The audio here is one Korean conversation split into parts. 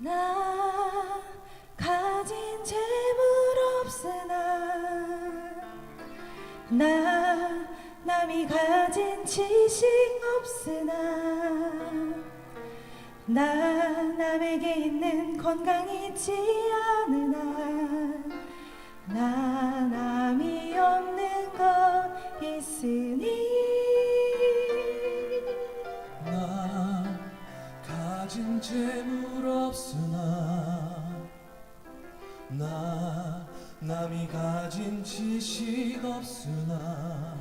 나 가진 재물 없으나 나 남이 가진 지식 없으나 나 남에게 있는 건강이 있지 않으나 나 남이 없는 것 있으니 나 가진 재물 없으나 나 남이 가진 지식 없으나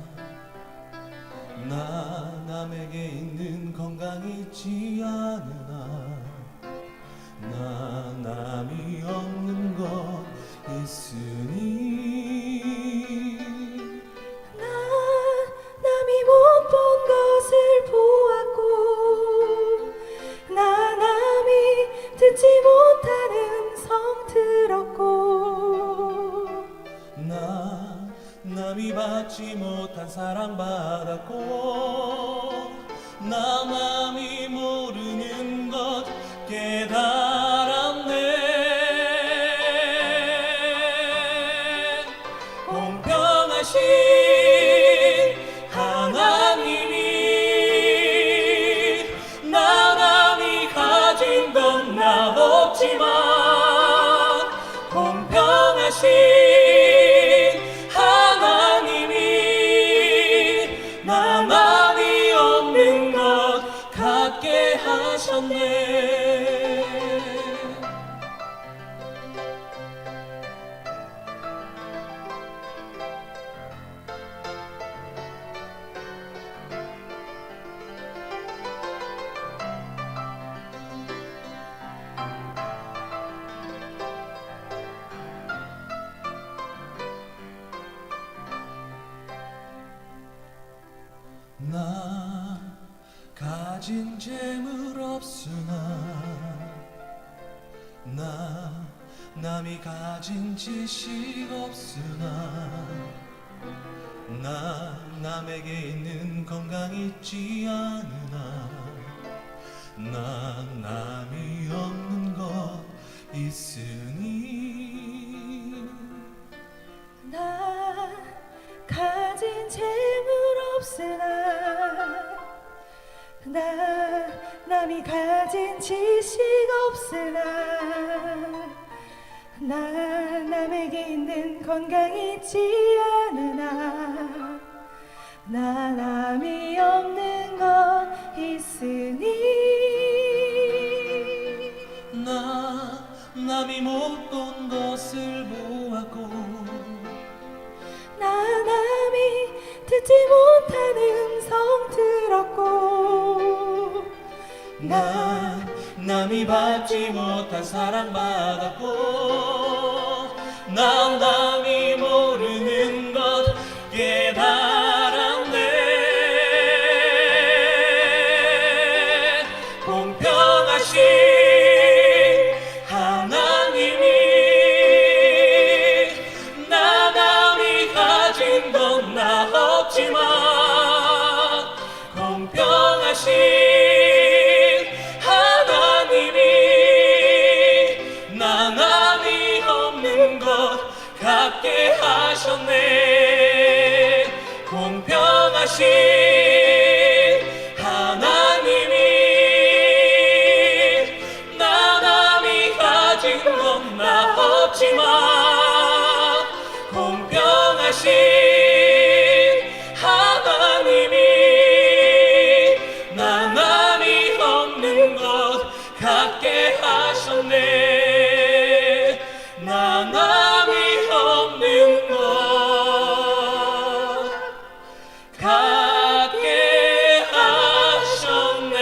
나 남에게 있는 건강이 있지 않으나 나 남이 없는 것 있으니 나 남이 못 본 것을 보았고 나 남이 듣지 못한 음성 들었고 나 남이 받지 못한 사랑 받았고 나 남이 모르는 것 깨달았네. 공평하신 하나님이 나 남이 가진 건 나 없지만 공평하신 하나님이 나 남이 없는 것 같게 하셨네. 나 가진 재물 없으나 나 남이 가진 지식 없으나 나 남에게 있는 건강이 있지 않으나 나 남이 없는 것 있으니 나 가진 재물 없으나 나 남이 가진 지식 없으나 나 남에게 있는 건강이 있지 않으나 나 남이 없는 것 있으니 나 남이 못 본 것을 보았고 나 남이 듣지 못한 음성 들었고 나 남이 받지 못한 사랑 받았고 나 남이 모르는 것 깨달았네. 공평하신 하나님이 나 남이 가진 건 나 없지만 공평하신 하나님이 나 남이 없는 것 같게 하셨네. 공평하신 하나님이 나 남이 가진 건 나 없지만 공평하신 하나님이 나 남이 없는 것 같게 하셨네. 나 남이 없는 것 갖게 하셨네.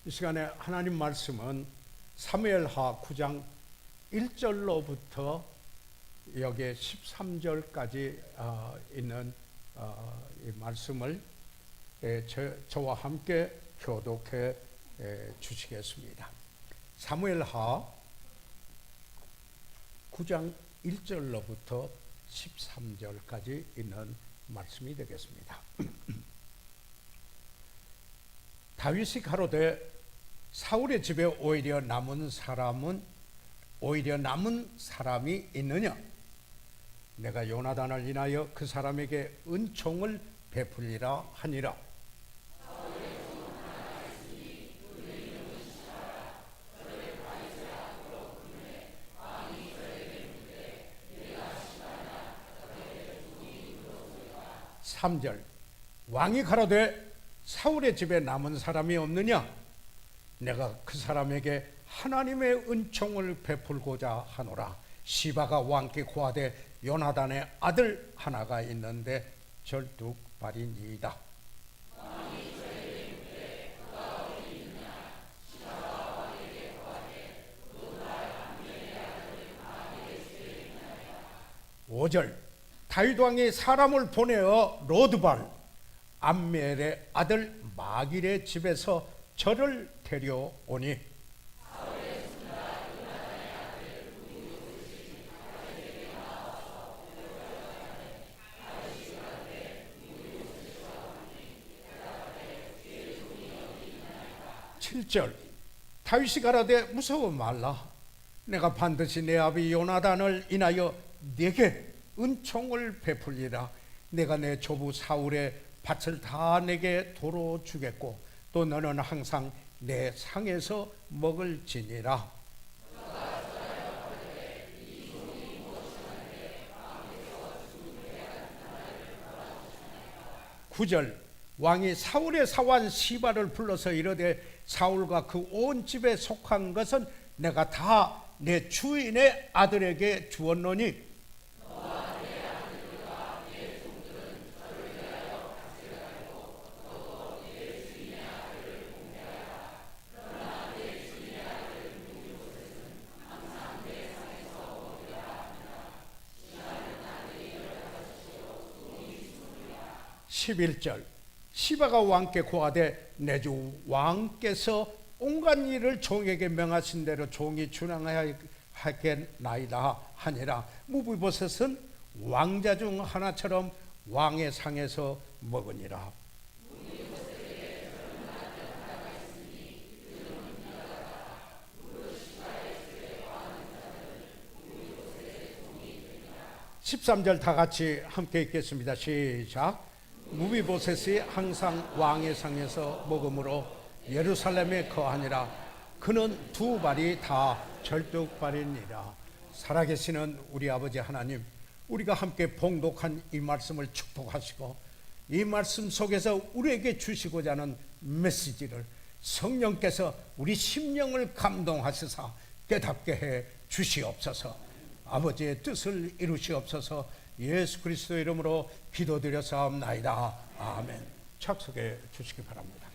이 시간에 하나님 말씀은 사무엘하 9장 1절로부터 여기에 13절까지 있는 이 말씀을 저와 함께 교독해 주시겠습니다. 사무엘하 9장 1절로부터 13절까지 있는 말씀이 되겠습니다. 다윗이 가로되 사울의 집에 오히려 남은 사람이 있느냐? 내가 요나단을 인하여 그 사람에게 은총을 베풀리라 하니라. 삼절 왕이 가로되 사울의 집에 남은 사람이 없느냐? 내가 그 사람에게 하나님의 은총을 베풀고자 하노라. 시바가 왕께 고하되 요나단의 아들 하나가 있는데 절뚝발이니이다. 5절 다윗 왕이 사람을 보내어 로드발 암멜의 아들 마길의 집에서 저를 데려오니 (7절) 다윗이 가라되 무서워 말라. 내가 반드시 내 아비 요나단을 인하여 네게 은총을 베풀리라. 내가 내 조부 사울의 밭을 다 내게 도로 주겠고 또 너는 항상 내 상에서 먹을지니라. 9절 왕이 사울의 사환 시바를 불러서 이르되 사울과 그 온 집에 속한 것은 내가 다 내 주인의 아들에게 주었노니 11절 시바가 왕께 고하되 내 주 왕께서 온갖 일을 종에게 명하신 대로 종이 준행하겠나이다 하니라. 무비보셋은 왕자 중 하나처럼 왕의 상에서 먹으니라. (13절) 다 같이 함께 읽겠습니다. 시작. 무비보셋이 항상 왕의 상에서 먹음으로 예루살렘에 거하니라. 그는 두 발이 다 절뚝발이니라. 살아계시는 우리 아버지 하나님, 우리가 함께 봉독한 이 말씀을 축복하시고 이 말씀 속에서 우리에게 주시고자 하는 메시지를 성령께서 우리 심령을 감동하시사 깨닫게 해 주시옵소서. 아버지의 뜻을 이루시옵소서. 예수 그리스도 이름으로 기도드려사옵나이다. 아멘. 착석해 주시기 바랍니다.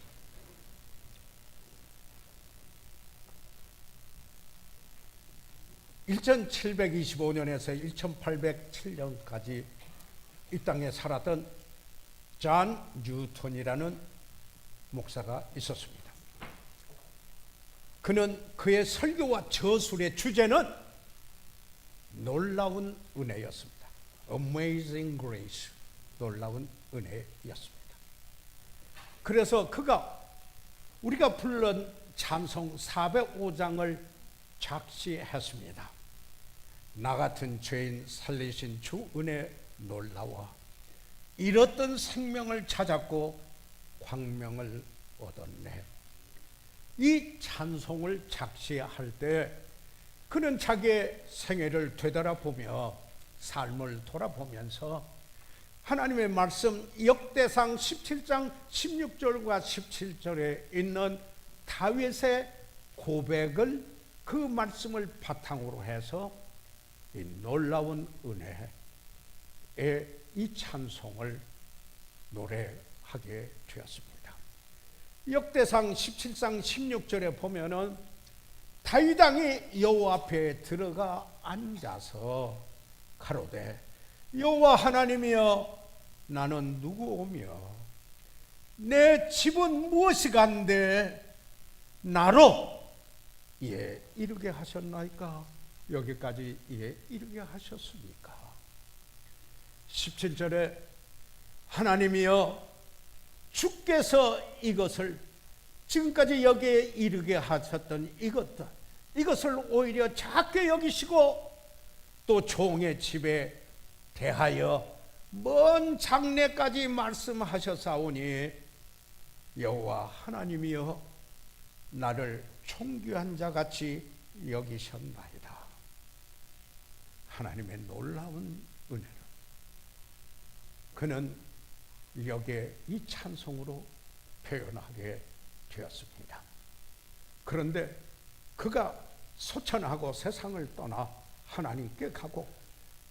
(1725년에서 1807년까지) 이 땅에 살았던 존 뉴턴이라는 목사가 있었습니다. 그는 그의 설교와 저술의 주제는 놀라운 은혜였습니다. Amazing Grace, 놀라운 은혜였습니다. 그래서 그가 우리가 불른 찬송 405장을 작시했습니다. 나 같은 죄인 살리신 주 은혜 놀라워 잃었던 생명을 찾았고 광명을 얻었네. 이 찬송을 작시할 때 그는 자기의 생애를 되돌아보며 삶을 돌아보면서 하나님의 말씀 역대상 17장 16절과 17절에 있는 다윗의 고백을 그 말씀을 바탕으로 해서 이 놀라운 은혜의 이 찬송을 노래하게 되었습니다. 역대상 17장 16절에 보면은 다윗 왕이 여호와 앞에 들어가 앉아서 가로되 여호와 하나님이여 나는 누구오며 내 집은 무엇이간데 나로 이르게 하셨나이까? 여기까지 이르게 하셨습니까? 17절에 하나님이여 주께서 이것을 지금까지 여기에 이르게 하셨던 이것을 오히려 작게 여기시고 또 종의 집에 대하여 먼 장래까지 말씀하셨사오니 여호와 하나님이여 나를 존귀한 자같이 여기셨나이다. 하나님의 놀라운 은혜를 그는 여기에 이 찬송으로 표현하게 되었습니다. 그런데 그가 소천하고 세상을 떠나 하나님께 가고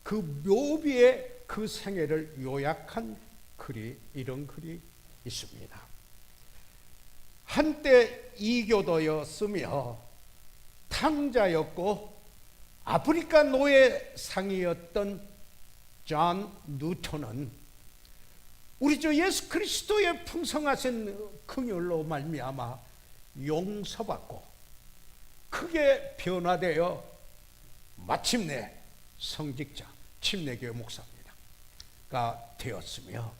그 묘비의 그 생애를 요약한 글이 이런 글이 있습니다. 한때 이교도였으며 탕자였고 아프리카 노예 상이었던 존 뉴턴은 우리 주 예수 그리스도의 풍성하신 긍휼로 말미암아 용서받고 크게 변화되어 마침내 성직자 침례교회 목사가 되었으며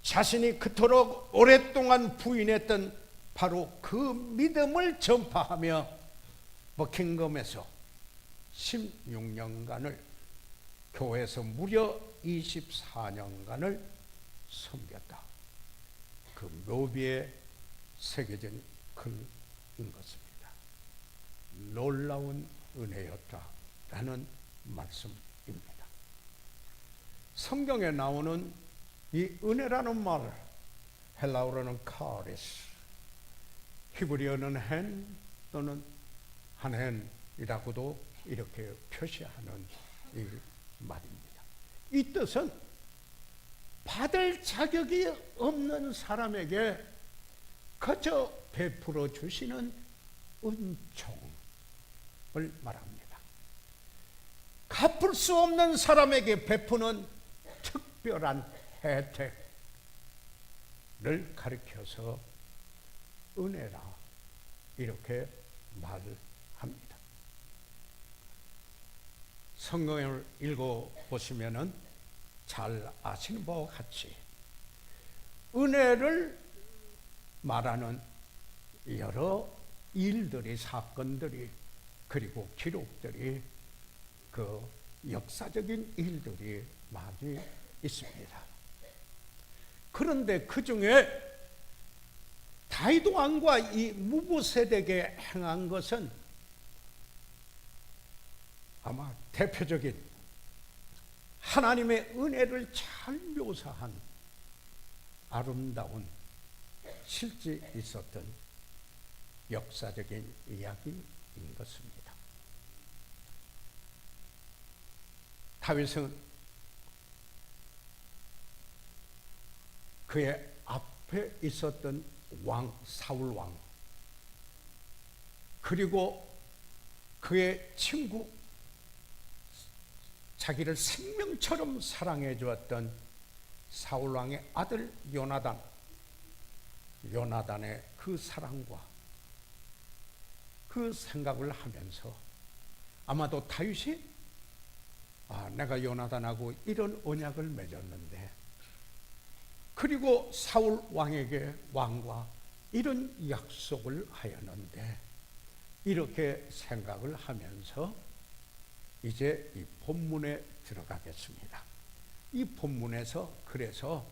자신이 그토록 오랫동안 부인했던 바로 그 믿음을 전파하며 버킹엄에서 16년간을 교회에서 무려 24년간을 섬겼다. 그 묘비에 새겨진 글인 것입니다. 놀라운 은혜였다라는 말씀입니다. 성경에 나오는 이 은혜라는 말, 헬라어로는 카리스, 히브리어는 헨 또는 한헨이라고도 이렇게 표시하는 이 말입니다. 이 뜻은 받을 자격이 없는 사람에게 그저 베풀어 주시는 은총을 말합니다. 갚을 수 없는 사람에게 베푸는 특별한 혜택을 가리켜서 은혜라 이렇게 말합니다. 성경을 읽어보시면은 잘 아시는 바와 같이 은혜를 말하는 여러 일들이, 사건들이, 그리고 기록들이, 그 역사적인 일들이 많이 있습니다. 그런데 그 중에 다윗 왕과 이 무브셋에게 행한 것은 아마 대표적인 하나님의 은혜를 잘 묘사한 아름다운 실제 있었던 역사적인 이야기인 것입니다. 다윗은 그의 앞에 있었던 왕 사울 왕, 그리고 그의 친구, 자기를 생명처럼 사랑해 주었던 사울 왕의 아들 요나단의 그 사랑과 그 생각을 하면서 아마도 다윗이 내가 요나단하고 이런 언약을 맺었는데, 그리고 사울 왕과 이런 약속을 하였는데, 이렇게 생각을 하면서 이제 이 본문에 들어가겠습니다. 이 본문에서 그래서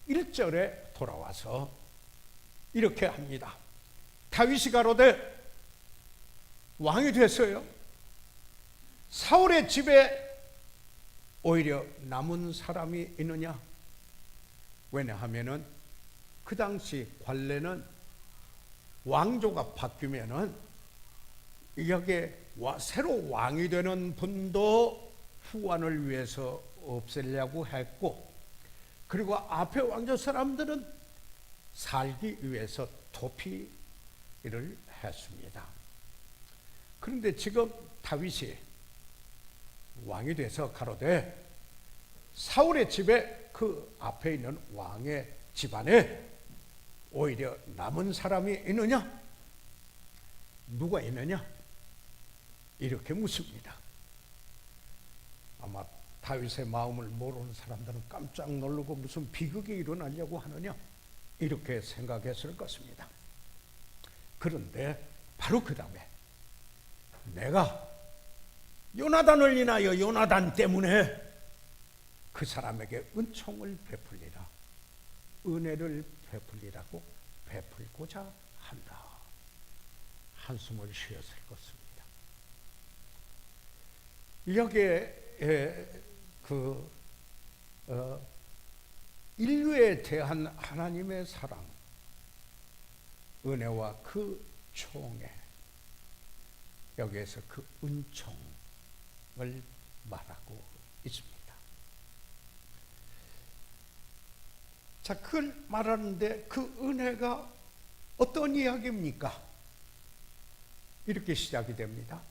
1절에 돌아와서 이렇게 합니다. 다윗이 가로되 왕이 됐어요. 사울의 집에 오히려 남은 사람이 있느냐? 왜냐하면은 그 당시 관례는 왕조가 바뀌면은 여기에 새로 왕이 되는 분도 후환을 위해서 없애려고 했고, 그리고 앞에 왕조 사람들은 살기 위해서 도피를 했습니다. 그런데 지금 다윗이 왕이 돼서 가로되 사울의 집에 그 앞에 있는 왕의 집안에 오히려 남은 사람이 있느냐? 누가 있느냐? 이렇게 묻습니다. 아마 다윗의 마음을 모르는 사람들은 깜짝 놀라고 무슨 비극이 일어나려고 하느냐? 이렇게 생각했을 것입니다. 그런데 바로 그 다음에 내가 요나단을 인하여 요나단 때문에 그 사람에게 은총을 베풀리라, 은혜를 베풀리라고 베풀고자 한다. 한숨을 쉬었을 것입니다. 여기에 인류에 대한 하나님의 사랑, 은혜와 그 총애, 여기에서 그 은총을 말하고 있습니다. 자, 그걸 말하는데 그 은혜가 어떤 이야기입니까? 이렇게 시작이 됩니다.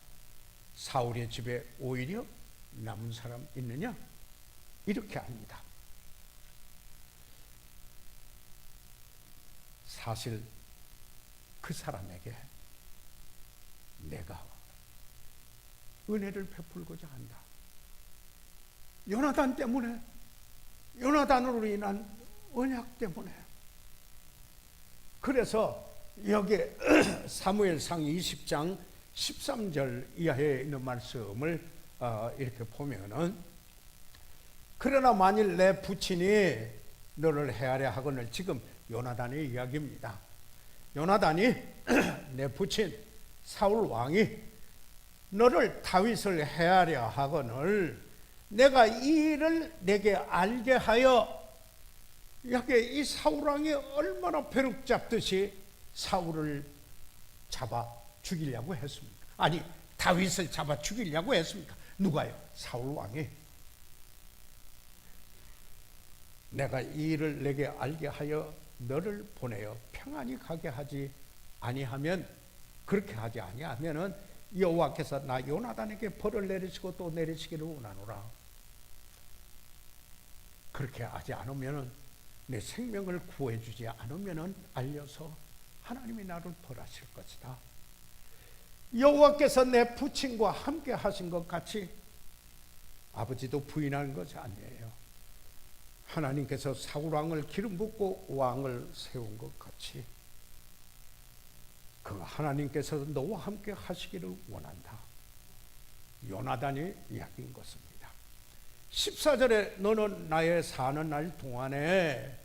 사울의 집에 오히려 남은 사람 있느냐? 이렇게 합니다. 사실 그 사람에게 내가 은혜를 베풀고자 한다. 요나단 때문에, 요나단으로 인한 언약 때문에. 그래서 여기 사무엘상 20장 13절 이하에 있는 말씀을 이렇게 보면은, 그러나 만일 내 부친이 너를 해하려 하거늘, 지금 요나단의 이야기입니다. 요나단이 내 부친 사울 왕이 너를 다윗을 해하려 하거늘 내가 이 일을 내게 알게 하여, 여기 이 사울 왕이 얼마나 벼룩 잡듯이 사울을 잡아 죽이려고 했습니까? 아니, 다윗을 잡아 죽이려고 했습니까? 누가요? 사울 왕이. 내가 이 일을 내게 알게 하여 너를 보내어 평안히 가게 하지 아니하면, 그렇게 하지 아니하면은 여호와께서 나 요나단에게 벌을 내리시고 또 내리시기를 원하노라. 그렇게 하지 않으면은, 내 생명을 구해 주지 않으면은 알려서 하나님이 나를 벌하실 것이다. 여호와께서 내 부친과 함께 하신 것 같이 아버지도 부인하는 것이 아니에요. 하나님께서 사울 왕을 기름 붓고 왕을 세운 것 같이 그 하나님께서 너와 함께 하시기를 원한다. 요나단이 이야기인 것입니다. 14절에 너는 나의 사는 날 동안에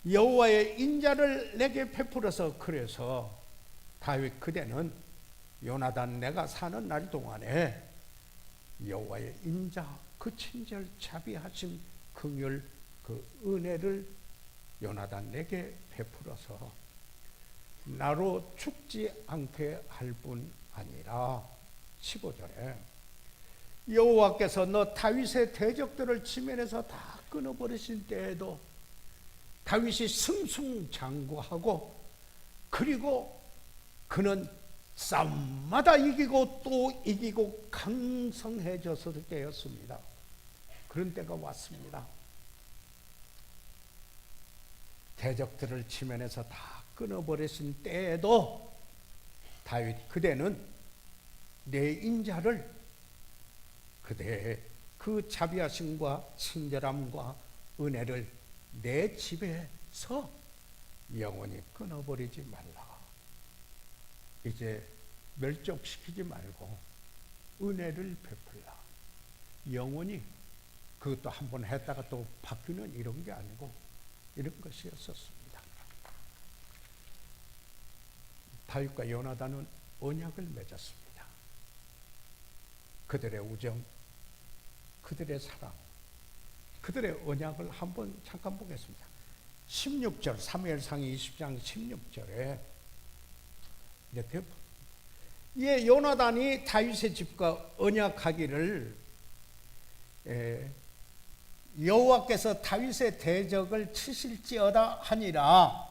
여호와의 인자를 내게 베풀어서, 그래서 다윗 그대는 요나단 내가 사는 날 동안에 여호와의 인자, 그 친절 자비하심, 긍휼, 그 은혜를 요나단 내게 베풀어서 나로 죽지 않게 할 뿐 아니라, 15절에 여호와께서 너 다윗의 대적들을 지면에서 다 끊어버리신 때에도 다윗이 승승장구하고, 그리고 그는 싸움마다 이기고 또 이기고 강성해졌을 때였습니다. 그런 때가 왔습니다. 대적들을 지면에서 다 끊어버리신 때에도 다윗 그대는 내 인자를, 그대의 그 자비하심과 친절함과 은혜를 내 집에서 영원히 끊어버리지 말라. 이제 멸종시키지 말고 은혜를 베풀라. 영원히, 그것도 한번 했다가 또 바뀌는 이런 게 아니고 이런 것이었었습니다. 다윗과 요나단은 언약을 맺었습니다. 그들의 우정, 그들의 사랑, 그들의 언약을 한번 잠깐 보겠습니다. 16절, 사무엘상 20장 16절에 이렇게, 예, 요나단이 다윗의 집과 언약하기를 여호와께서 다윗의 대적을 치실지어다 하니라.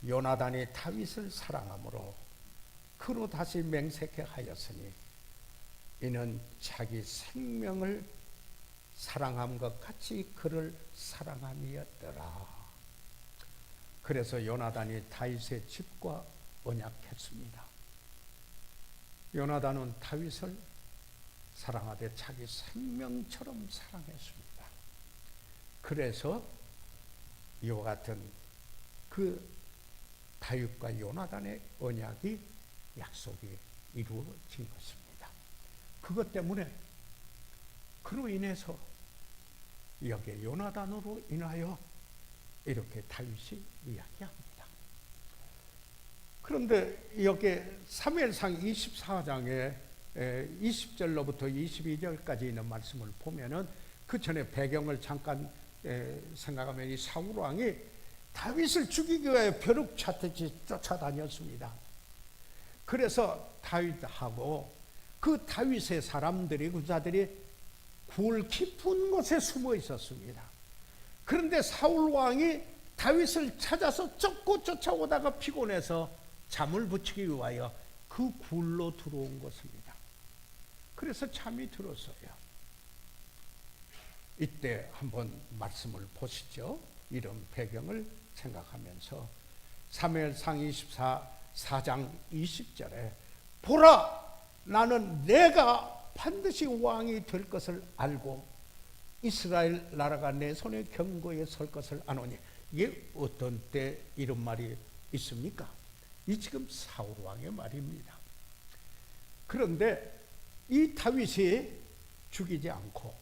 요나단이 다윗을 사랑함으로 그로 다시 맹세케 하였으니 이는 자기 생명을 사랑함 것 같이 그를 사랑함이었더라. 그래서 요나단이 다윗의 집과 언약했습니다. 요나단은 다윗을 사랑하되 자기 생명처럼 사랑했습니다. 그래서 이와 같은 그 다윗과 요나단의 언약이 약속이 이루어진 것입니다. 그것 때문에 그로 인해서 여기에 요나단으로 인하여 이렇게 다윗이 이야기합니다. 그런데 여기 사무엘상 24장에 20절로부터 22절까지 있는 말씀을 보면은 그 전에 배경을 잠깐 생각하면 이 사울 왕이 다윗을 죽이기 위해 벼룩차듯이 쫓아다녔습니다. 그래서 다윗하고 그 다윗의 사람들이 군사들이 굴 깊은 곳에 숨어 있었습니다. 그런데 사울 왕이 다윗을 찾아서 쫓고 쫓아오다가 피곤해서 잠을 붙이기 위하여 그 굴로 들어온 것입니다. 그래서 잠이 들었어요. 이때 한번 말씀을 보시죠. 이런 배경을 생각하면서 사무엘상 24장 20절에 보라, 나는 내가 반드시 왕이 될 것을 알고 이스라엘 나라가 내 손의 경고에 설 것을 아노니. 이게 어떤 때 이런 말이 있습니까? 이 지금 사울 왕의 말입니다. 그런데 이 다윗이 죽이지 않고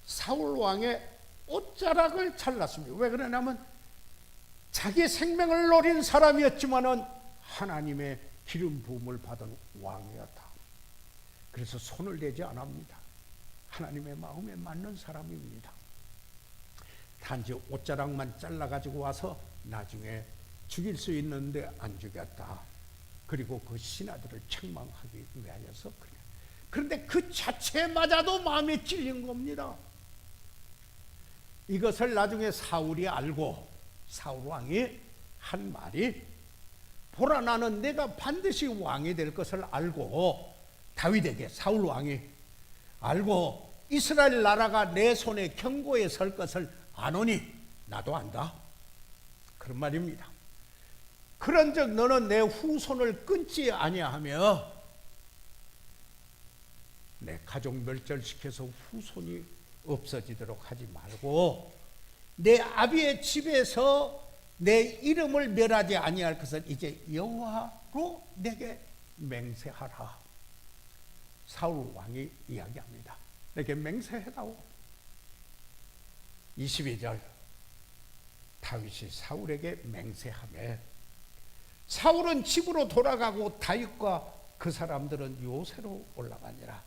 사울 왕의 옷자락을 잘랐습니다. 왜 그러냐면 자기 생명을 노린 사람이었지만은 하나님의 기름 부음을 받은 왕이었다. 그래서 손을 대지 않습니다. 하나님의 마음에 맞는 사람입니다. 단지 옷자락만 잘라가지고 와서 나중에 죽일 수 있는데 안 죽였다. 그리고 그 신하들을 책망하기 위하여서 그래. 그런데 그 자체마저도 마음에 찔린 겁니다. 이것을 나중에 사울이 알고 사울 왕이 한 말이 보라, 나는 내가 반드시 왕이 될 것을 알고 다윗에게 사울 왕이 알고 이스라엘 나라가 내 손에 경고에 설 것을 아노니. 나도 안다. 그런 말입니다. 그런즉 너는 내 후손을 끊지 아니하며 내 가족 멸절시켜서 후손이 없어지도록 하지 말고 내 아비의 집에서 내 이름을 멸하지 아니할 것을 이제 여호와로 내게 맹세하라. 사울 왕이 이야기합니다. 내게 맹세해다오. 22절 다윗이 사울에게 맹세하며 사울은 집으로 돌아가고 다윗과 그 사람들은 요새로 올라가니라.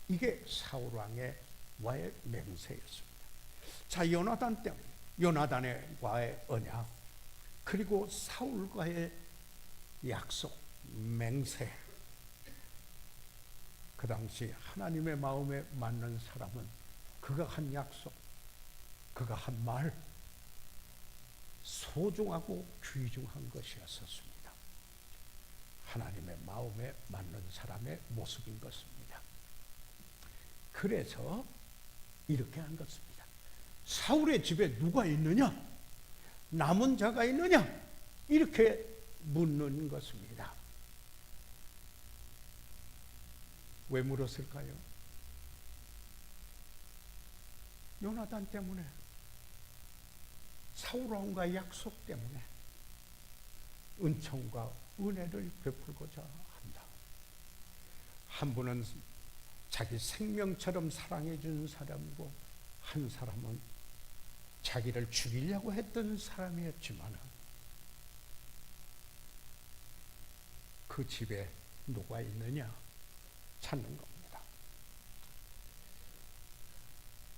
이게 사울 왕의 와의 맹세였습니다. 자, 요나단 때문에 요나단의 와의 언약 그리고 사울과의 약속 맹세. 그 당시 하나님의 마음에 맞는 사람은 그가 한 약속, 그가 한 말 소중하고 귀중한 것이었었습니다. 하나님의 마음에 맞는 사람의 모습인 것입니다. 그래서 이렇게 한 것입니다. 사울의 집에 누가 있느냐? 남은 자가 있느냐? 이렇게 묻는 것입니다. 왜 물었을까요? 요나단 때문에, 사울 왕과의 약속 때문에 은총과 은혜를 베풀고자 한다. 한 분은 자기 생명처럼 사랑해 준 사람이고 한 사람은 자기를 죽이려고 했던 사람이었지만 그 집에 누가 있느냐 찾는 겁니다.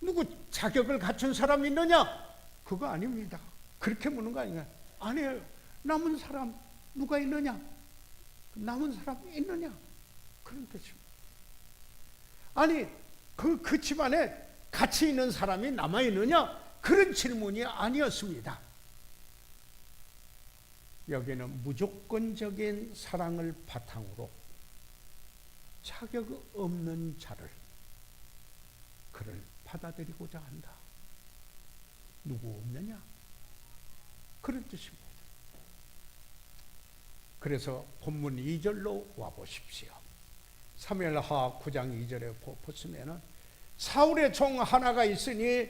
누구 자격을 갖춘 사람이 있느냐? 그거 아닙니다. 그렇게 묻는 거 아니에요. 아니에요. 남은 사람 누가 있느냐? 남은 사람 있느냐? 그런 뜻입니다. 아니 그 집안에 같이 있는 사람이 남아 있느냐? 그런 질문이 아니었습니다. 여기는 무조건적인 사랑을 바탕으로 자격 없는 자를 그를 받아들이고자 한다. 누구 없느냐? 그런 뜻입니다. 그래서 본문 2절로 와보십시오. 사무엘하 9장 2절에 보시면은 사울의 종 하나가 있으니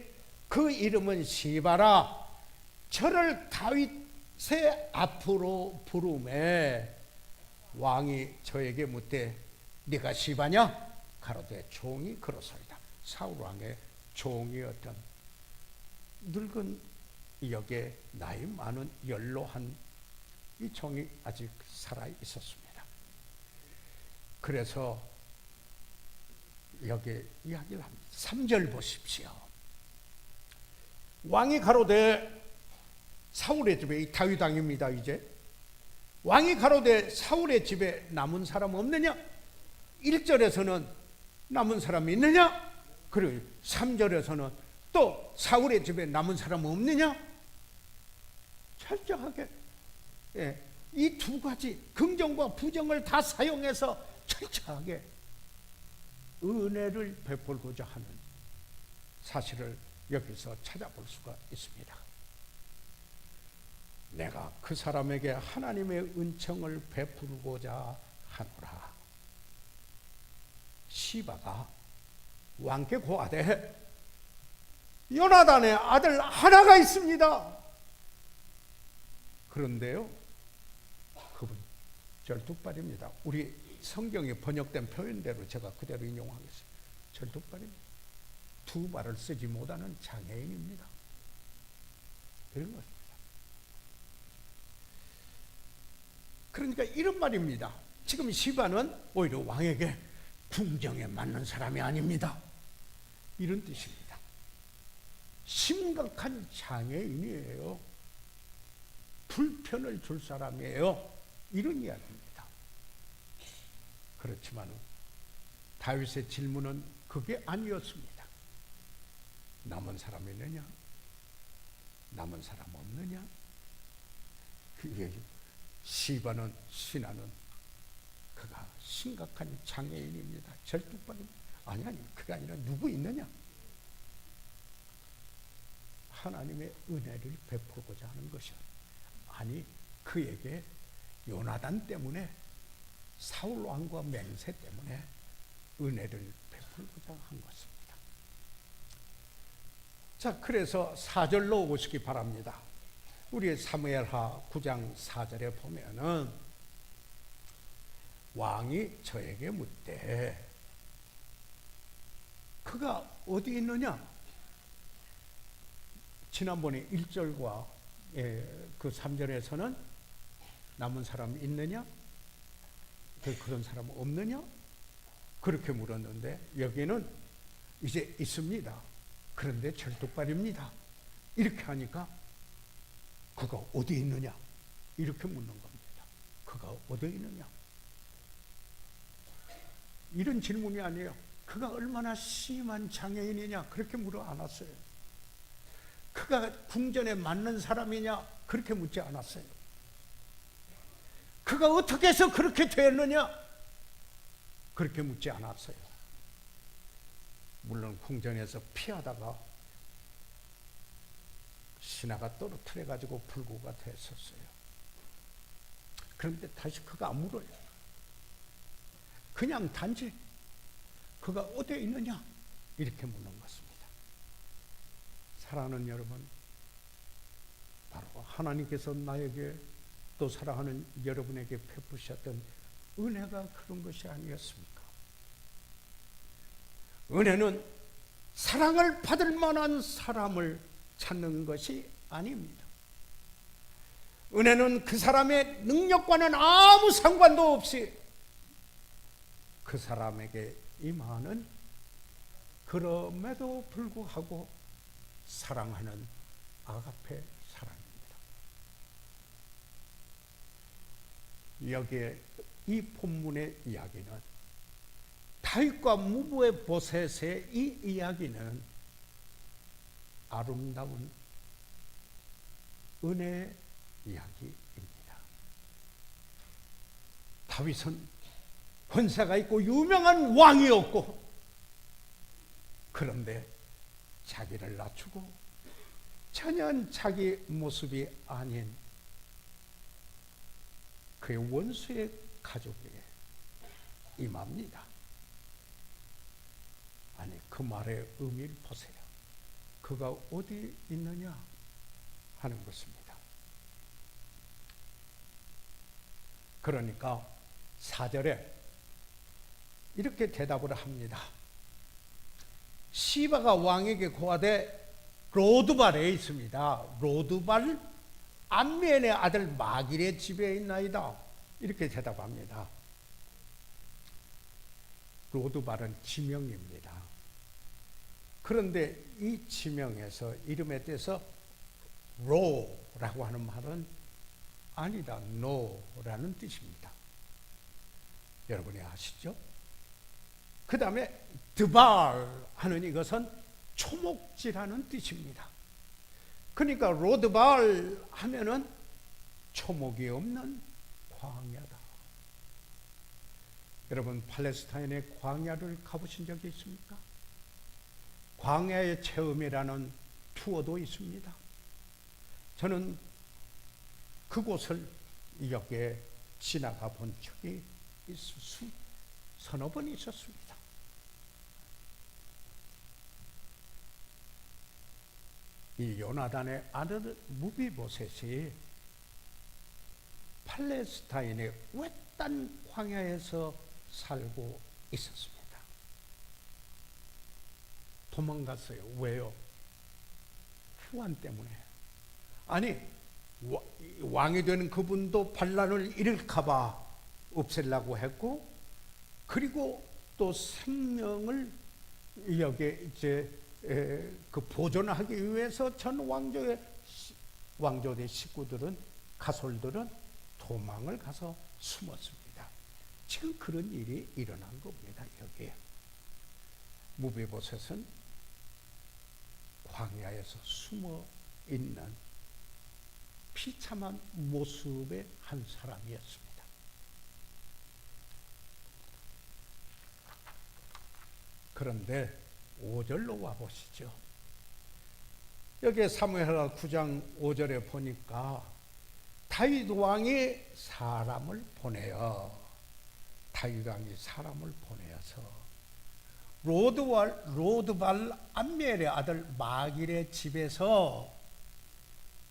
그 이름은 시바라. 저를 다윗의 앞으로 부르매 왕이 저에게 묻되 네가 시바냐? 가로되 종이 그러소이다. 사울 왕의 종이었던 늙은 역에 나이 많은 연로한 이 종이 아직 살아 있었습니다. 그래서 여기 이야기를 합니다. 3절 보십시오. 왕이 가로되 사울의 집에, 이 다윗 왕입니다. 이제 왕이 가로되 사울의 집에 남은 사람 없느냐? 1절에서는 남은 사람이 있느냐? 그리고 3절에서는 또 사울의 집에 남은 사람 없느냐? 철저하게 이 두 가지 긍정과 부정을 다 사용해서 철저하게 은혜를 베풀고자 하는 사실을 여기서 찾아볼 수가 있습니다. 내가 그 사람에게 하나님의 은총을 베풀고자 하노라. 시바가 왕께 고하되 요나단의 아들 하나가 있습니다. 그런데요, 그분 절뚝발입니다. 우리 성경에 번역된 표현대로 제가 그대로 인용하겠습니다. 절뚝발입니다. 두 발을 쓰지 못하는 장애인입니다. 이런 것입니다. 그러니까 이런 말입니다. 지금 시바는 오히려 왕에게 궁정에 맞는 사람이 아닙니다. 이런 뜻입니다. 심각한 장애인이에요. 불편을 줄 사람이에요. 이런 이야기입니다. 그렇지만 다윗의 질문은 그게 아니었습니다. 남은 사람이 있느냐? 남은 사람 없느냐? 그게 시바는 신하는 그가 심각한 장애인입니다. 절뚝발입니다. 아니 그게 아니라 누구 있느냐? 하나님의 은혜를 베풀고자 하는 것이요. 아니 그에게 요나단 때문에 사울 왕과 맹세 때문에 은혜를 베풀고자 한 것입니다. 자, 그래서 4절로 오시기 바랍니다. 우리 사무엘하 9장 4절에 보면은 왕이 저에게 묻되 그가 어디 있느냐? 지난번에 1절과 그 3절에서는 남은 사람 있느냐? 그런 사람 없느냐? 그렇게 물었는데 여기는 이제 있습니다. 그런데 절뚝발입니다. 이렇게 하니까 그가 어디 있느냐? 이렇게 묻는 겁니다. 그가 어디 있느냐? 이런 질문이 아니에요. 그가 얼마나 심한 장애인이냐? 그렇게 물어 않았어요. 그가 궁전에 맞는 사람이냐? 그렇게 묻지 않았어요. 그가 어떻게 해서 그렇게 됐느냐? 그렇게 묻지 않았어요. 물론 궁전에서 피하다가 신하가 떨어뜨려 가지고 불구가 됐었어요. 그런데 다시 그가 안 물어요. 그냥 단지 그가 어디에 있느냐? 이렇게 묻는 것입니다. 사랑하는 여러분, 바로 하나님께서 나에게 또 사랑하는 여러분에게 베푸셨던 은혜가 그런 것이 아니었습니까? 은혜는 사랑을 받을 만한 사람을 찾는 것이 아닙니다. 은혜는 그 사람의 능력과는 아무 상관도 없이 그 사람에게 임하는, 그럼에도 불구하고 사랑하는 아가페 사랑입니다. 여기에 이 본문의 이야기는, 다윗과 무브의 보셋의 이 이야기는 아름다운 은혜의 이야기입니다. 다윗은 권세가 있고 유명한 왕이었고, 그런데 자기를 낮추고 전혀 자기 모습이 아닌 그의 원수의 가족에게 임합니다. 아니, 그 말의 의미를 보세요. 그가 어디 있느냐 하는 것입니다. 그러니까 4절에 이렇게 대답을 합니다. 시바가 왕에게 고하되 로드발에 있습니다. 로드발 암미엘의 아들 마길의 집에 있나이다. 이렇게 대답합니다. 로드발은 지명입니다. 그런데 이 지명에서 이름에 대해서 로라고 하는 말은 아니다, 노라는 뜻입니다. 여러분이 아시죠? 그 다음에 드발 하는 이것은 초목지라는 뜻입니다. 그러니까 로드발 하면은 초목이 없는 광야다. 여러분, 팔레스타인의 광야를 가보신 적이 있습니까? 광야의 체험이라는 투어도 있습니다. 저는 그곳을 여기에 지나가 본 적이 서너 번 있었습니다. 이 요나단의 아들 무비보셋이 팔레스타인의 외딴 광야에서 살고 있었습니다. 도망갔어요. 왜요? 후한 때문에. 아니, 왕이 되는 그분도 반란을 일으킬까봐 없애려고 했고, 그리고 또 생명을 여기에 이제 그 보존하기 위해서 전 왕족의 식구들은, 가솔들은 도망을 가서 숨었습니다. 지금 그런 일이 일어난 겁니다. 여기에 무비보셋은 광야에서 숨어 있는 비참한 모습의 한 사람이었습니다. 그런데 5절로 와보시죠. 여기 사무엘하 9장 5절에 보니까 다윗 왕이 사람을 보내어, 다윗 왕이 사람을 보내어서 로드발 암미엘의 아들 마길의 집에서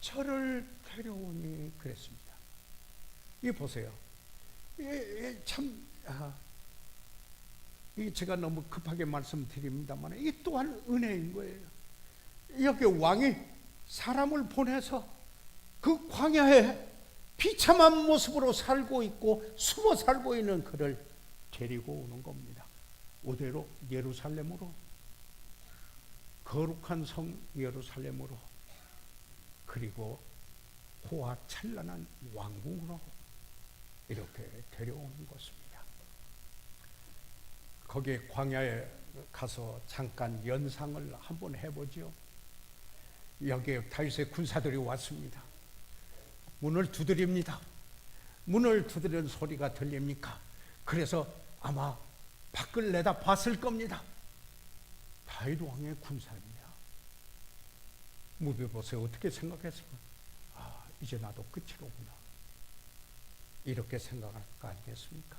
저를 데려오니 그랬습니다. 이 보세요. 참, 이 제가 너무 급하게 말씀드립니다만 이 또한 은혜인 거예요. 여기 왕이 사람을 보내서 그 광야에 비참한 모습으로 살고 있고 숨어 살고 있는 그를 데리고 오는 겁니다. 어디로? 예루살렘으로, 거룩한 성 예루살렘으로, 그리고 호화 찬란한 왕궁으로 이렇게 데려오는 것입니다. 거기에 광야에 가서 잠깐 연상을 한번 해보죠. 여기에 다윗의 군사들이 왔습니다. 문을 두드립니다. 문을 두드리는 소리가 들립니까? 그래서 아마 밖을 내다 봤을 겁니다. 다윗 왕의 군사입니다. 무비보셋 어떻게 생각했을까? 아, 이제 나도 끝이로구나. 이렇게 생각할 거 아니겠습니까?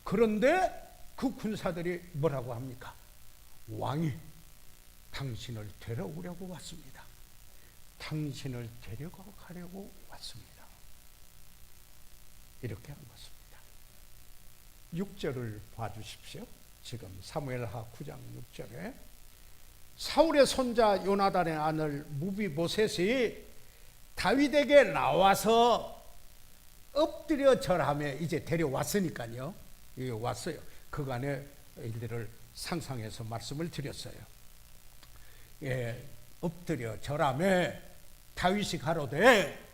그런데 그 군사들이 뭐라고 합니까? 왕이 당신을 데려오려고 왔습니다. 당신을 데려가려고 왔습니다. 이렇게 한 것입니다. 6절을 봐주십시오. 지금 사무엘하 9장 6절에 사울의 손자 요나단의 아들 무비보셋이 다윗에게 나와서 엎드려 절하며, 이제 데려왔으니까요. 여기 왔어요. 그간의 일들을 상상해서 말씀을 드렸어요. 예, 엎드려 절하며 다윗이 가로되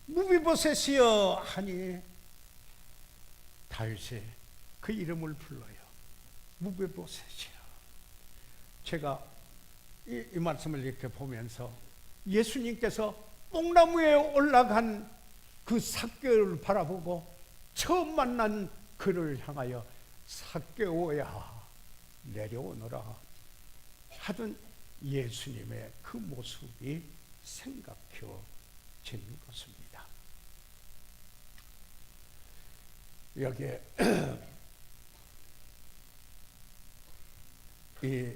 무비보셋이여 하니 다윗이 그 이름을 불러요. 무비보셋이여. 제가 이 말씀을 이렇게 보면서 예수님께서 뽕나무에 올라간 그 삭개를 바라보고 처음 만난 그를 향하여 삭개오야 내려오너라 하던 예수님의 그 모습이 생각해지는 것입니다. 여기에 이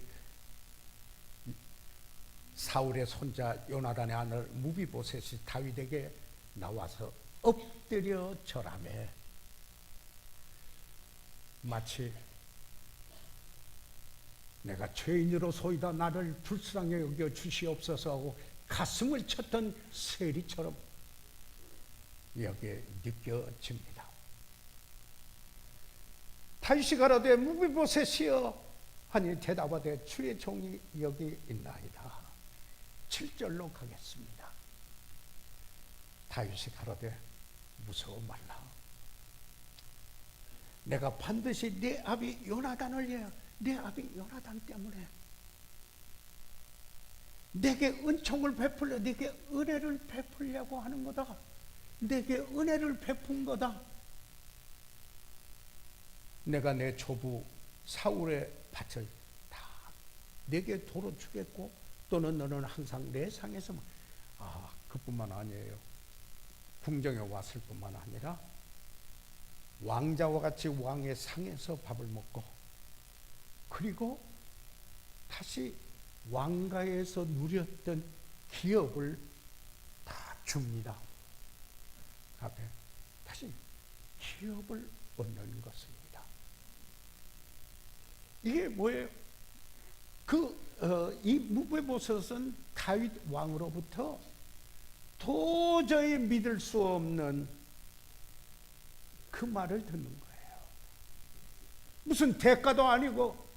사울의 손자 요나단의 아들 무비보셋이 다윗에게 나와서 엎드려 절하며 마치 내가 죄인으로소이다 나를 불쌍히 여겨 주시옵소서 하고 가슴을 쳤던 세리처럼 여기에 느껴집니다. 다윗이 가라되 무비보셋이여 하니 대답하되 주의 종이 여기 있나이다. 7절로 가겠습니다. 다윗이 가라되 무서워 말라. 내가 반드시 네 아비 요나단을 위하여 네 아비 요나단 때문에 내게 은총을 베풀려 내게 은혜를 베풀려고 하는 거다. 내게 은혜를 베푼 거다. 내가 내 조부 사울의 밭을 다 내게 도로 주겠고 또는 너는 항상 내 상에서 그뿐만 아니에요. 궁정에 왔을 뿐만 아니라 왕자와 같이 왕의 상에서 밥을 먹고 그리고 다시 왕가에서 누렸던 기업을 다 줍니다. 앞에 다시 기업을 얻는 것입니다. 이게 뭐예요? 이 무비보셋은 다윗 왕으로부터 도저히 믿을 수 없는 그 말을 듣는 거예요. 무슨 대가도 아니고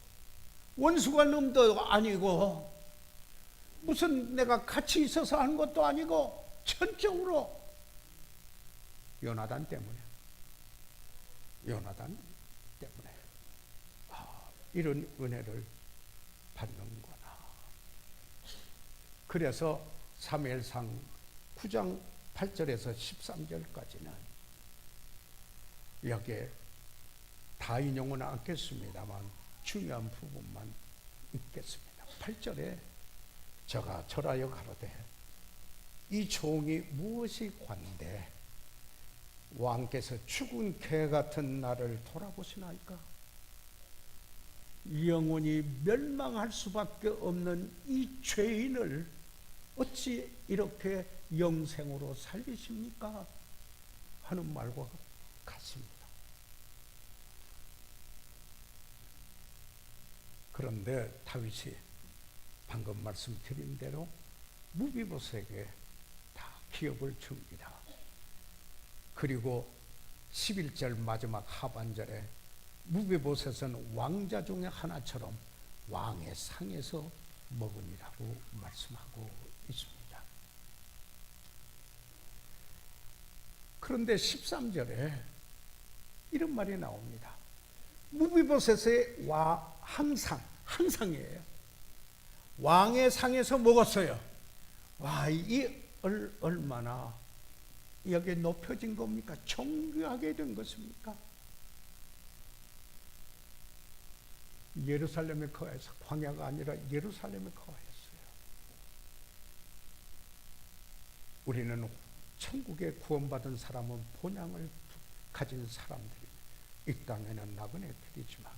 원수가 놈도 아니고 무슨 내가 같이 있어서 하는 것도 아니고 전적으로 요나단 때문에 이런 은혜를 받는구나. 그래서 사무엘상 9장 8절에서 13절까지는 여기에 다 인용은 않겠습니다만 중요한 부분만 읽겠습니다. 8절에 저가 절하여 가로되 이 종이 무엇이 관대 왕께서 죽은 개 같은 나를 돌아보시나이까? 영원히 멸망할 수밖에 없는 이 죄인을 어찌 이렇게 영생으로 살리십니까? 하는 말과 같습니다. 그런데 다윗이 방금 말씀드린 대로 무비보셋에게 다 기업을 줍니다. 그리고 11절 마지막 하반절에 무비보셋은 왕자 중에 하나처럼 왕의 상에서 먹으니라고 말씀하고 있습니다. 그런데 13절에 이런 말이 나옵니다. 무비보셋의 항상이에요. 왕의 상에서 먹었어요. 와, 이 얼마나 여기에 높여진 겁니까? 정교하게 된 것입니까? 예루살렘에 거해서 광야가 아니라 예루살렘에 거했어요. 우리는 천국에 구원받은 사람은 본향을 가진 사람들이 이 땅에는 나그네들이지만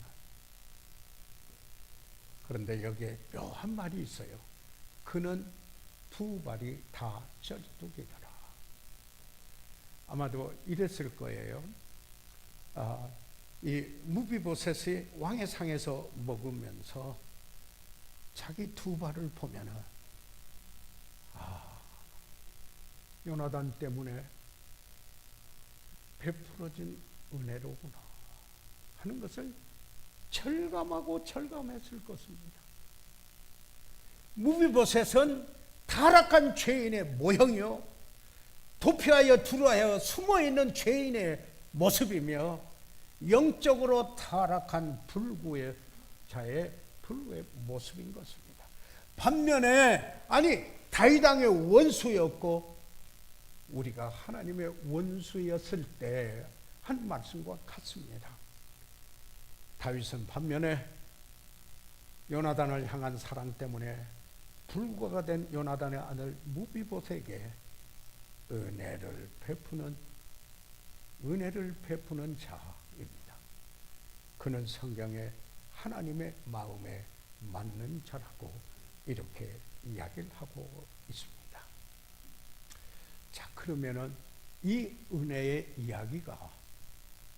그런데 여기에 묘한 말이 있어요. 그는 두 발이 다 쩔뚝이더라. 아마도 이랬을 거예요. 이 무비보셋이 왕의 상에서 먹으면서 자기 두 발을 보면은 요나단 때문에 베풀어진 은혜로구나 하는 것을 철감했을 것입니다. 무비보셋은 타락한 죄인의 모형이요 도피하여 두루하여 숨어있는 죄인의 모습이며 영적으로 타락한 불구의 자의 모습인 것입니다. 반면에 다윗 왕의 원수였고 우리가 하나님의 원수였을 때 한 말씀과 같습니다. 다윗은 반면에 요나단을 향한 사랑 때문에 불과가 된 요나단의 아들 무비보셋에게 은혜를 베푸는 자입니다. 그는 성경에 하나님의 마음에 맞는 자라고 이렇게 이야기를 하고 있습니다. 자, 그러면은 이 은혜의 이야기가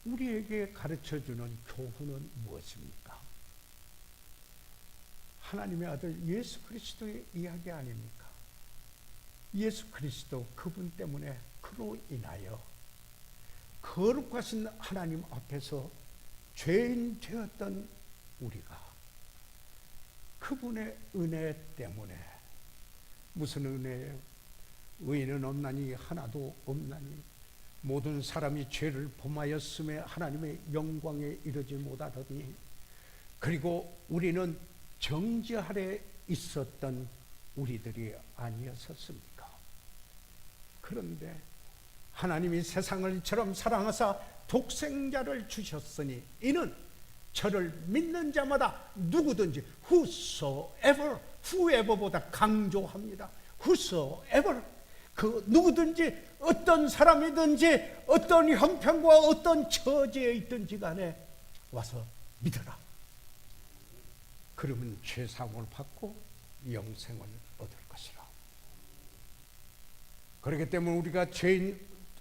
우리에게 가르쳐주는 교훈은 무엇입니까? 하나님의 아들 예수 그리스도의 이야기 아닙니까? 예수 그리스도 그분 때문에 그로 인하여 거룩하신 하나님 앞에서 죄인 되었던 우리가 그분의 은혜 때문에, 무슨 은혜예요? 의인은 없나니 하나도 없나니 모든 사람이 죄를 범하였음에 하나님의 영광에 이르지 못하더니, 그리고 우리는 정죄 아래 있었던 우리들이 아니었었습니까? 그런데 하나님이 세상을 이처럼 사랑하사 독생자를 주셨으니 이는 저를 믿는 자마다 누구든지 whoever보다 강조합니다. whosoever, 그 누구든지 어떤 사람이든지 어떤 형편과 어떤 처지에 있든지 간에 와서 믿어라. 그러면 죄사함을 받고 영생을 얻을 것이라. 그렇기 때문에 우리가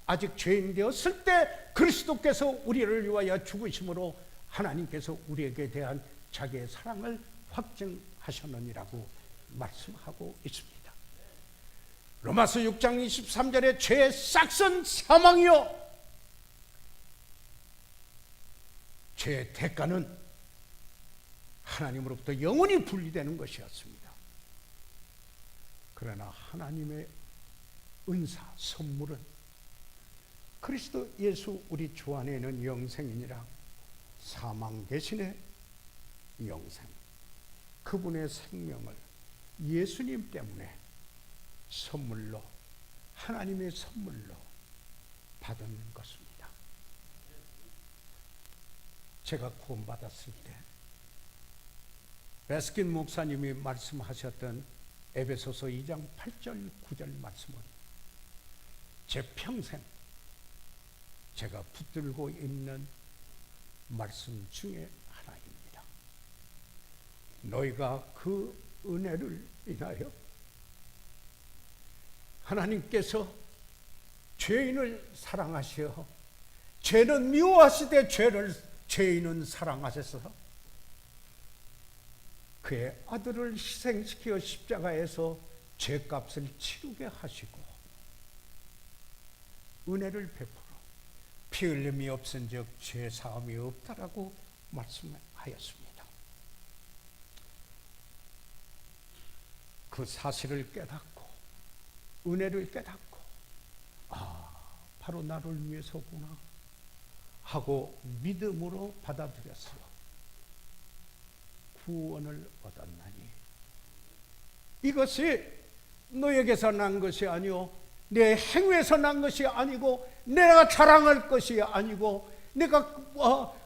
아직 죄인 되었을 때 그리스도께서 우리를 위하여 죽으심으로 하나님께서 우리에게 대한 자기의 사랑을 확증하셨느니라고 말씀하고 있습니다. 로마서 6장 23절에 죄의 싹은 사망이요, 죄의 대가는 하나님으로부터 영원히 분리되는 것이었습니다. 그러나 하나님의 은사, 선물은 그리스도 예수 우리 주 안에 있는 영생이니라. 사망 대신에 영생, 그분의 생명을 예수님 때문에 선물로, 하나님의 선물로 받은 것입니다. 제가 구원받았을 때 베스킨 목사님이 말씀하셨던 에베소서 2장 8절 9절 말씀은 제 평생 제가 붙들고 있는 말씀 중에 하나입니다. 너희가 그 은혜를 인하여 하나님께서 죄인을 사랑하시어 죄는 미워하시되 죄인은 사랑하셔서 그의 아들을 희생시켜 십자가에서 죄값을 치르게 하시고 은혜를 베풀어 피 흘림이 없은즉 죄 사함이 없다라고 말씀하였습니다. 그 사실을 깨닫고 은혜를 깨닫고 바로 나를 위해서구나 하고 믿음으로 받아들여서 구원을 얻었나니 이것이 너에게서 난 것이 아니요 내 행위에서 난 것이 아니고 내가 자랑할 것이 아니고 내가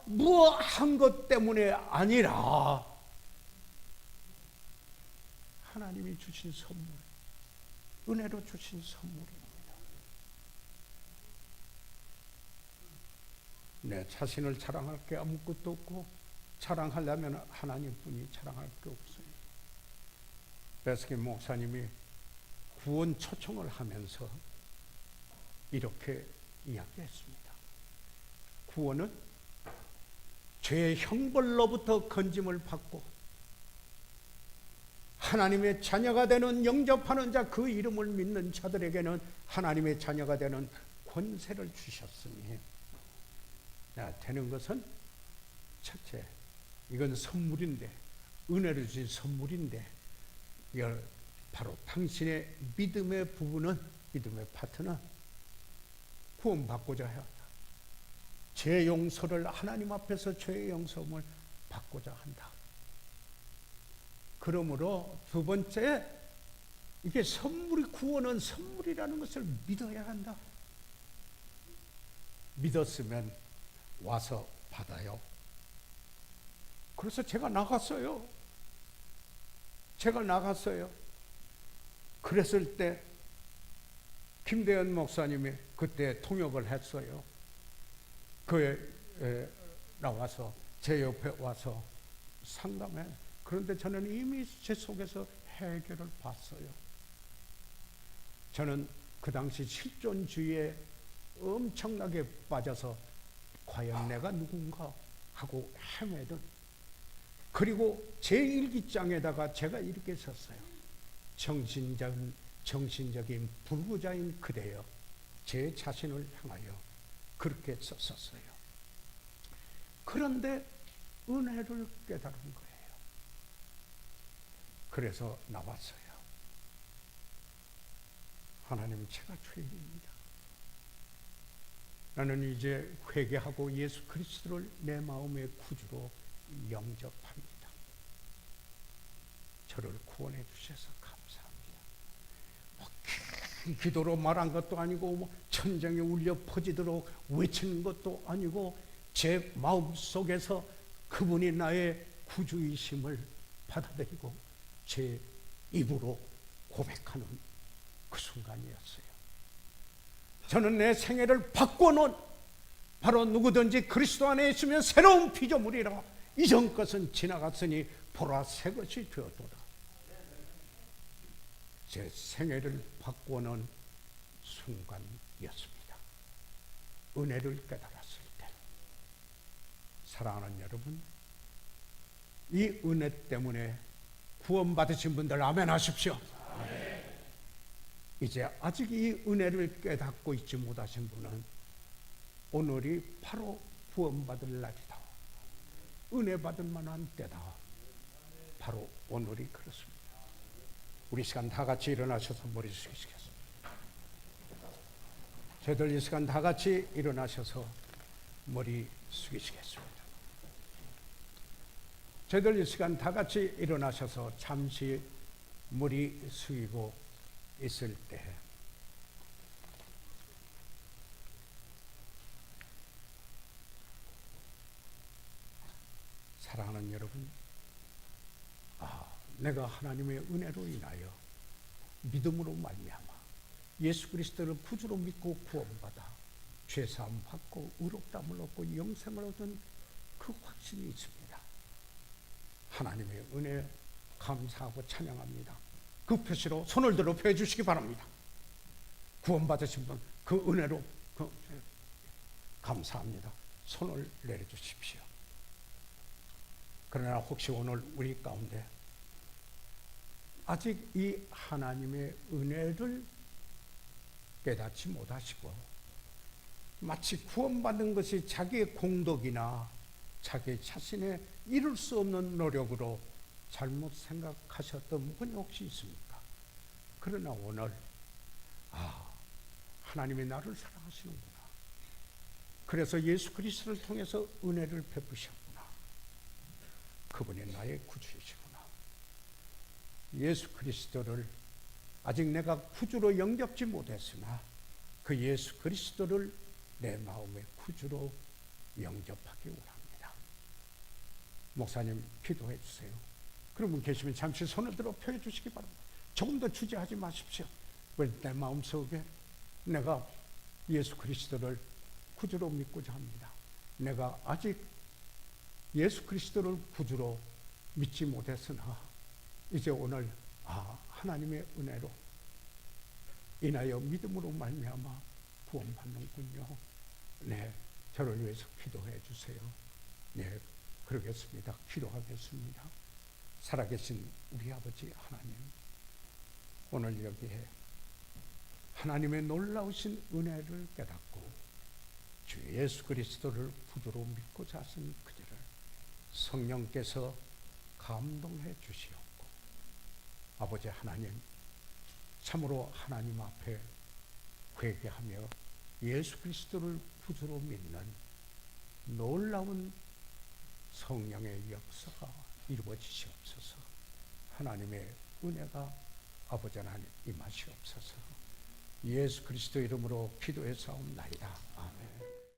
무엇한 것 때문에 아니라 하나님이 주신 선물, 은혜로 주신 선물입니다. 내 자신을 자랑할 게 아무것도 없고 자랑하려면 하나님뿐이 자랑할 게 없어요. 베스킨 목사님이 구원 초청을 하면서 이렇게 이야기했습니다. 구원은 죄의 형벌로부터 건짐을 받고 하나님의 자녀가 되는, 영접하는 자, 그 이름을 믿는 자들에게는 하나님의 자녀가 되는 권세를 주셨으니 되는 것은 첫째, 이건 선물인데, 은혜를 주신 선물인데, 이걸 바로 당신의 믿음의 부분은, 믿음의 파트는 구원받고자 한다. 죄 용서를, 하나님 앞에서 죄의 용서를 받고자 한다. 그러므로 두 번째, 이게 선물이, 구원은 선물이라는 것을 믿어야 한다. 믿었으면 와서 받아요. 그래서 제가 나갔어요. 그랬을 때 김대현 목사님이 그때 통역을 했어요. 나와서 제 옆에 와서 상담해. 그런데 저는 이미 제 속에서 해결을 봤어요. 저는 그 당시 실존주의에 엄청나게 빠져서 과연 내가 누군가 하고 헤매던, 그리고 제 일기장에다가 제가 이렇게 썼어요. 정신적인 불구자인 그대여, 제 자신을 향하여, 그렇게 썼었어요. 그런데 은혜를 깨달은 거예요. 그래서 나왔어요. 하나님, 제가 죄인입니다. 나는 이제 회개하고 예수 그리스도를 내 마음의 구주로 영접합니다. 저를 구원해 주셔서 감사합니다. 긴 기도로 말한 것도 아니고 천장에 울려 퍼지도록 외치는 것도 아니고, 제 마음속에서 그분이 나의 구주이심을 받아들이고 제 입으로 고백하는 그 순간이었어요. 저는 내 생애를 바꿔놓은, 바로 누구든지 그리스도 안에 있으면 새로운 피조물이라, 이전 것은 지나갔으니 보라 새 것이 되었도다. 제 생애를 바꿔놓은 순간이었습니다. 은혜를 깨달았을 때. 사랑하는 여러분, 이 은혜 때문에 구원받으신 분들 아멘 하십시오. 이제 아직 이 은혜를 깨닫고 있지 못하신 분은 오늘이 바로 구원받을 날이다. 은혜 받을 만한 때다. 바로 오늘이 그렇습니다. 우리 시간 다 같이 일어나셔서 머리 숙이시겠습니다. 저희들 이 시간 다 같이 일어나셔서 머리 숙이시겠습니다. 저희들 이 시간 다 같이 일어나셔서 잠시 머리 숙이고 있을 때, 사랑하는 여러분, 내가 하나님의 은혜로 인하여 믿음으로 말미암아 예수 그리스도를 구주로 믿고 구원받아 죄사함 받고 의롭다함을 얻고 영생을 얻은 그 확신이 있습니다. 하나님의 은혜 감사하고 찬양합니다. 그 표시로 손을 들어 펴 주시기 바랍니다. 구원받으신 분 그 은혜로 감사합니다. 손을 내려주십시오. 그러나 혹시 오늘 우리 가운데 아직 이 하나님의 은혜를 깨닫지 못하시고 마치 구원받는 것이 자기의 공덕이나 자기 자신의 이룰 수 없는 노력으로 잘못 생각하셨던 분이 혹시 있습니까? 그러나 오늘 하나님이 나를 사랑하시는구나. 그래서 예수 그리스도를 통해서 은혜를 베푸셨구나. 그분이 나의 구주이시구나. 예수 그리스도를 아직 내가 구주로 영접지 못했으나 그 예수 그리스도를 내 마음의 구주로 영접하기 원합니다. 목사님 기도해 주세요. 그런 분 계시면 잠시 손을 들어 펴 주시기 바랍니다. 조금 더 주저하지 마십시오. 왜 내 마음속에 내가 예수 그리스도를 구주로 믿고자 합니다. 내가 아직 예수 그리스도를 구주로 믿지 못했으나 이제 오늘 하나님의 은혜로 인하여 믿음으로 말미암아 구원받는군요. 네, 저를 위해서 기도해 주세요. 네, 그러겠습니다. 기도하겠습니다. 살아계신 우리 아버지 하나님, 오늘 여기에 하나님의 놀라우신 은혜를 깨닫고 주 예수 그리스도를 구주로 믿고 자신 그들을 성령께서 감동해 주시옵고, 아버지 하나님, 참으로 하나님 앞에 회개하며 예수 그리스도를 구주로 믿는 놀라운 성령의 역사가 이루어지시옵소서. 하나님의 은혜가 아버지 하나님 임하시옵소서. 예수 그리스도 이름으로 기도해 사옵나이다.